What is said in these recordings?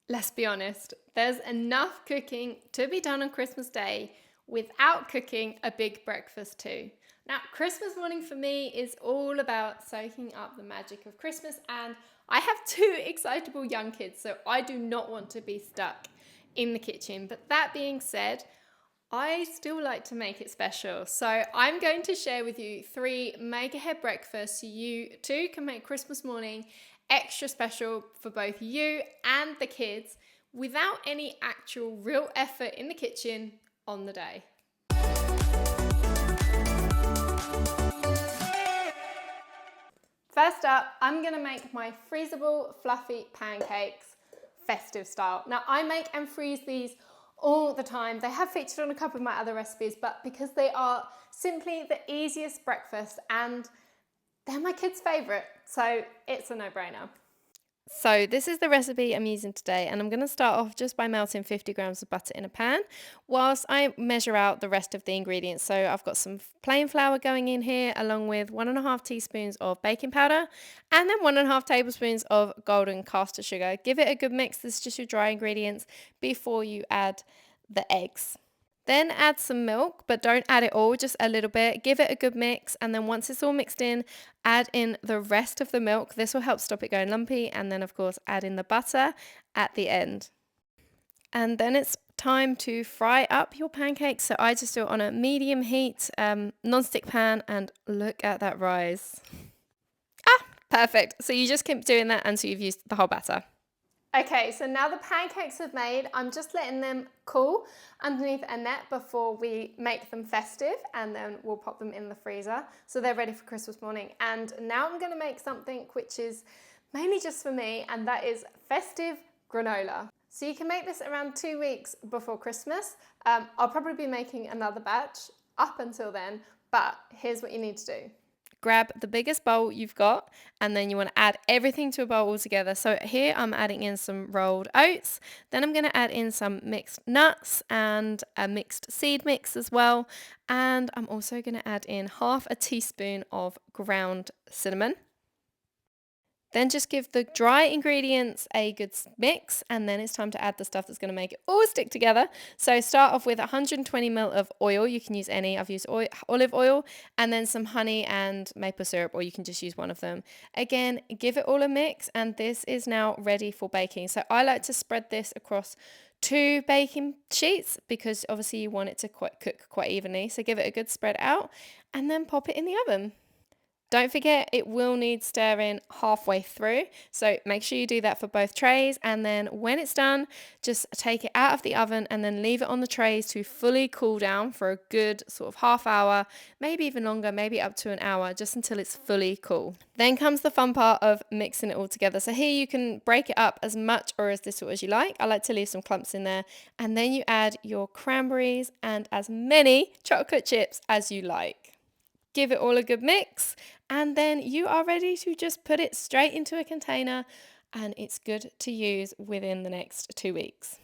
Let's be honest, there's enough cooking to be done on Christmas Day without cooking a big breakfast too. Now, Christmas morning for me is all about soaking up the magic of Christmas, and I have two excitable young kids, so I do not want to be stuck in the kitchen. But that being said, I still like to make it special. So I'm going to share with you 3 make ahead breakfasts so you too can make Christmas morning extra special for both you and the kids without any actual real effort in the kitchen on the day. First up, I'm gonna make my freezable fluffy pancakes festive style. Now I make and freeze these all the time. They have featured on a couple of my other recipes, but because they are simply the easiest breakfast and they're my kids' favourite, so it's a no-brainer. So this is the recipe I'm using today, and I'm going to start off just by melting 50 grams of butter in a pan whilst I measure out the rest of the ingredients. So I've got some plain flour going in here along with 1.5 teaspoons of baking powder and then 1.5 tablespoons of golden caster sugar. Give it a good mix. This is just your dry ingredients before you add the eggs. Then add some milk, but don't add it all, just a little bit. Give it a good mix, and then once it's all mixed in, add in the rest of the milk. This will help stop it going lumpy, and then of course add in the butter at the end. And then it's time to fry up your pancakes. So I just do it on a medium heat non-stick pan, and look at that rise. Perfect. So you just keep doing that until you've used the whole batter. Okay, so now the pancakes have made, I'm just letting them cool underneath a net before we make them festive, and then we'll pop them in the freezer so they're ready for Christmas morning. And now I'm going to make something which is mainly just for me, and that is festive granola. So you can make this around 2 weeks before Christmas. I'll probably be making another batch up until then, but here's what you need to do. Grab the biggest bowl you've got, and then you want to add everything to a bowl all together. So here I'm adding in some rolled oats, then I'm going to add in some mixed nuts and a mixed seed mix as well, and I'm also going to add in half a teaspoon of ground cinnamon. Then just give the dry ingredients a good mix, and then it's time to add the stuff that's going to make it all stick together. So start off with 120 ml of oil. You can use any. I've used olive oil, and then some honey and maple syrup, or you can just use one of them. Again, give it all a mix, and this is now ready for baking. So I like to spread this across 2 baking sheets because obviously you want it to cook quite evenly. So give it a good spread out, and then pop it in the oven. Don't forget, it will need stirring halfway through, so make sure you do that for both trays, and then when it's done, just take it out of the oven and then leave it on the trays to fully cool down for a good sort of half hour, maybe even longer, maybe up to an hour, just until it's fully cool. Then comes the fun part of mixing it all together. So here you can break it up as much or as little as you like. I like to leave some clumps in there, and then you add your cranberries and as many chocolate chips as you like. Give it all a good mix, and then you are ready to just put it straight into a container, and it's good to use within the next 2 weeks.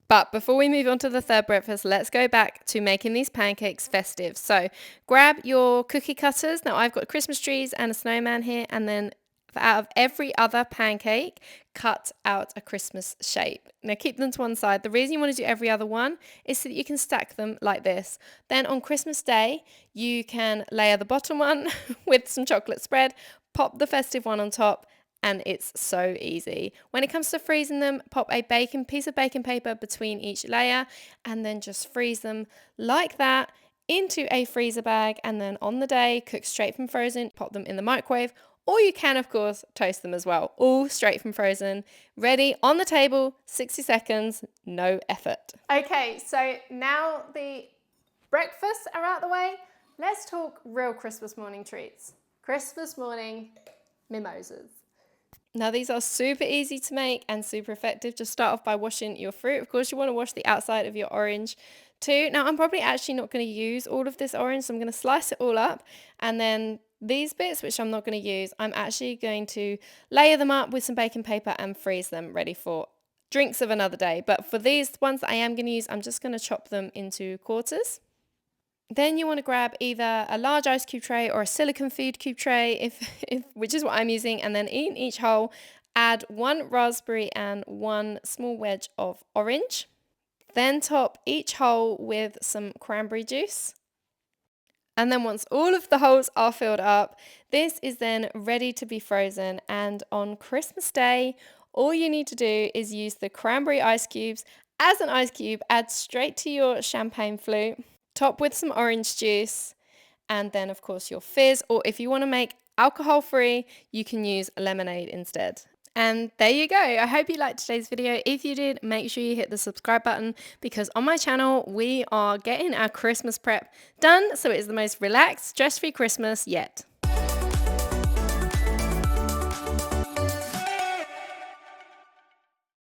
But before we move on to the third breakfast, let's go back to making these pancakes festive. So grab your cookie cutters. Now I've got Christmas trees and a snowman here, and then out of every other pancake, cut out a Christmas shape. Now keep them to one side. The reason you want to do every other one is so that you can stack them like this. Then on Christmas Day, you can layer the bottom one with some chocolate spread, pop the festive one on top, and it's so easy. When it comes to freezing them, pop a piece of baking paper between each layer, and then just freeze them like that into a freezer bag, and then on the day, cook straight from frozen, pop them in the microwave. Or you can, of course, toast them as well, all straight from frozen, ready on the table, 60 seconds, no effort. Okay, so now the breakfasts are out the way, let's talk real Christmas morning treats. Christmas morning mimosas. Now these are super easy to make and super effective. Just start off by washing your fruit. Of course, you want to wash the outside of your orange too. Now I'm probably actually not going to use all of this orange, so I'm going to slice it all up, and then these bits, which I'm not going to use, I'm actually going to layer them up with some baking paper and freeze them ready for drinks of another day. But for these ones that I am going to use, I'm just going to chop them into quarters. Then you want to grab either a large ice cube tray or a silicone food cube tray, which is what I'm using, and then in each hole, Add 1 raspberry and 1 small wedge of orange. Then top each hole with some cranberry juice. And then once all of the holes are filled up, this is then ready to be frozen. And on Christmas Day, all you need to do is use the cranberry ice cubes as an ice cube, add straight to your champagne flute, top with some orange juice, and then of course your fizz, or if you want to make alcohol free, you can use lemonade instead. And there you go. I hope you liked today's video. If you did, make sure you hit the subscribe button, because on my channel, we are getting our Christmas prep done. So it is the most relaxed, stress-free Christmas yet.